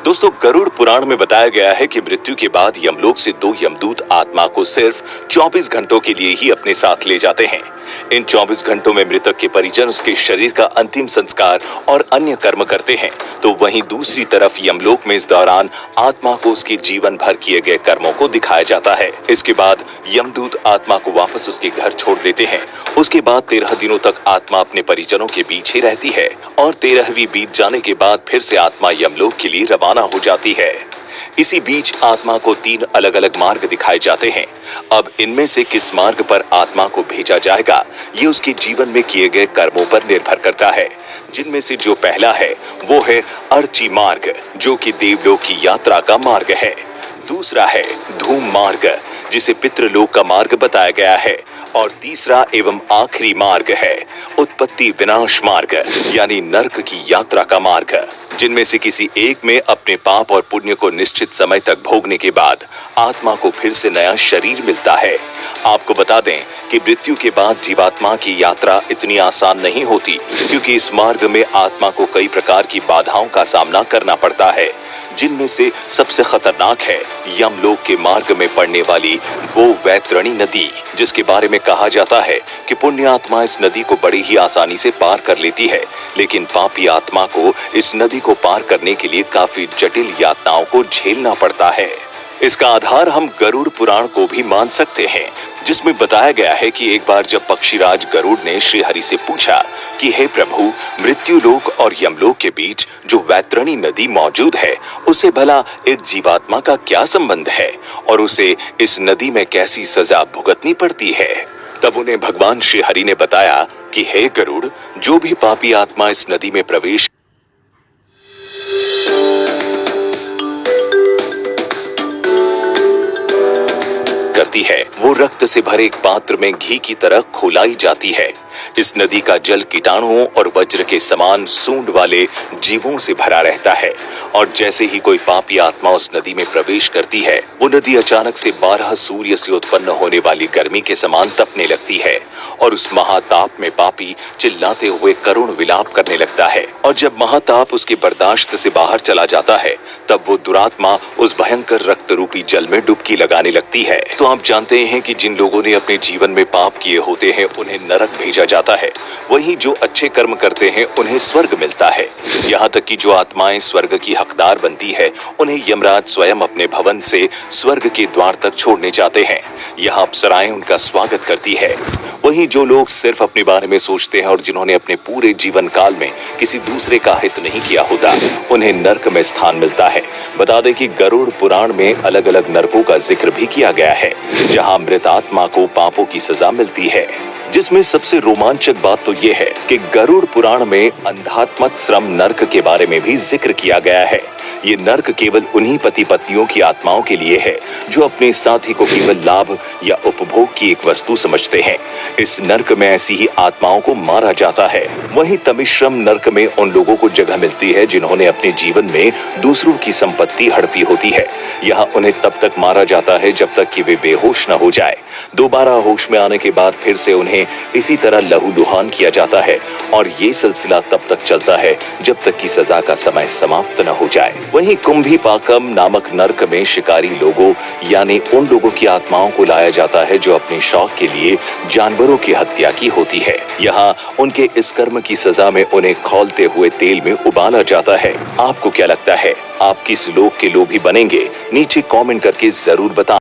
दोस्तों, गरुड़ पुराण में बताया गया है कि मृत्यु के बाद यमलोक से दो यमदूत आत्मा को सिर्फ 24 घंटों के लिए ही अपने साथ ले जाते हैं। इन 24 घंटों में मृतक के परिजन उसके शरीर का अंतिम संस्कार और अन्य कर्म करते हैं, तो वहीं दूसरी तरफ यमलोक में इस दौरान आत्मा को उसके जीवन भर किए गए कर्मों को दिखाया जाता है। इसके बाद यमदूत आत्मा को वापस उसके घर छोड़ देते हैं। उसके बाद 13 दिनों तक आत्मा अपने परिजनों के बीच ही रहती है और 13वीं बीत जाने के बाद फिर से आत्मा यमलोक के लिए रवाना हो जाती है। इसी बीच आत्मा को 3 अलग अलग मार्ग दिखाए जाते हैं। अब इनमें से किस मार्ग पर आत्मा को भेजा जाएगा, ये उसके जीवन में किए गए कर्मों पर निर्भर करता है। जिनमें से जो पहला है वो है अर्ची मार्ग, जो कि देवलोक की यात्रा का मार्ग है। दूसरा है धूम मार्ग, जिसे पितृलोक का मार्ग बताया गया है। और तीसरा एवं आखिरी मार्ग है उत्पत्ति विनाश मार्ग, यानी नर्क की यात्रा का मार्ग। जिनमें से किसी एक में अपने पाप और पुण्य को निश्चित समय तक भोगने के बाद आत्मा को फिर से नया शरीर मिलता है। आपको बता दें कि मृत्यु के बाद जीवात्मा की यात्रा इतनी आसान नहीं होती, क्योंकि इस मार्ग में आत्मा को कई प्रकार की बाधाओं का सामना करना पड़ता है। जिनमें से सबसे खतरनाक है यमलोक के मार्ग में पड़ने वाली वो वैतरणी नदी, जिसके बारे में कहा जाता है कि पुण्य आत्मा इस नदी को बड़ी ही आसानी से पार कर लेती है, लेकिन पापी आत्मा को इस नदी को पार करने के लिए काफी जटिल यातनाओं को झेलना पड़ता है। इसका आधार हम गरुड़ पुराण को भी मान सकते हैं, जिसमें बताया गया है कि एक बार जब पक्षीराज गरुड़ ने श्री हरि से पूछा कि हे प्रभु, मृत्यु लोक और यमलोक के बीच जो वैतरणी नदी मौजूद है, उसे भला एक जीवात्मा का क्या संबंध है और उसे इस नदी में कैसी सजा भुगतनी पड़ती है। तब उन्हें भगवान श्री हरि ने बताया कि हे गरुड़, जो भी पापी आत्मा इस नदी में प्रवेश करती है, वो रक्त से भरे एक पात्र में घी की तरह खौलाई जाती है। इस नदी का जल कीटाणुओं और वज्र के समान सूंड वाले जीवों से भरा रहता है, और जैसे ही कोई पापी आत्मा उस नदी में प्रवेश करती है, वो नदी अचानक से 12 सूर्य से उत्पन्न होने वाली गर्मी के समान तपने लगती है, और उस महाताप में पापी चिल्लाते हुए करुण विलाप करने लगता है। और जब महाताप उसके बर्दाश्त से बाहर चला जाता है, तब वो दुरात्मा उस भयंकर रक्त रूपी जल में डुबकी लगाने लगती है। तो आप जानते हैं कि जिन लोगों ने अपने जीवन में पाप किए होते हैं, उन्हें नरक भेजा जाता है, वहीं जो अच्छे कर्म करते हैं उन्हें स्वर्ग मिलता है। यहाँ तक कि जो आत्माएं स्वर्ग की हकदार बनती है, उन्हें यमराज स्वयं अपने भवन से स्वर्ग के द्वार तक छोड़ने जाते हैं। यहाँ अप्सराएं उनका स्वागत करती है। वहीं जो लोग सिर्फ अपने बारे में सोचते हैं और जिन्होंने अपने पूरे जीवन काल में किसी दूसरे का हित नहीं किया होता, उन्हें नर्क में स्थान मिलता है। बता दें कि गरुड़ पुराण में अलग अलग नरकों का जिक्र भी किया गया है, जहां मृत आत्मा को पापों की सजा मिलती है। जिसमें सबसे रोमांचक बात तो यह है कि गरुड़ पुराण में अंधात्मत श्रम नर्क के बारे में भी जिक्र किया गया है। ये नर्क केवल उन्हीं पति पत्नियों की आत्माओं के लिए है जो अपने साथी को केवल लाभ या उपभोग की एक वस्तु समझते हैं। इस नर्क में ऐसी ही आत्माओं को मारा जाता है। वहीं तमिश्रम नर्क में उन लोगों को जगह मिलती है जिन्होंने अपने जीवन में दूसरों की संपत्ति हड़पी होती है। यहाँ उन्हें तब तक मारा जाता है जब तक कि वे बेहोश न हो जाए। दोबारा होश में आने के बाद फिर से उन्हें इसी तरह लहूलुहान किया जाता है, और ये सिलसिला तब तक चलता है जब तक कि सजा का समय समाप्त न हो जाए। वहीं कुंभीपाकम नामक नर्क में शिकारी लोगों, यानी उन लोगों की आत्माओं को लाया जाता है जो अपने शौक के लिए जानवरों की हत्या की होती है। यहाँ उनके इस कर्म की सजा में उन्हें खौलते हुए तेल में उबाला जाता है। आपको क्या लगता है, आप किस लोक के लोभी बनेंगे? नीचे कमेंट करके जरूर बताएं।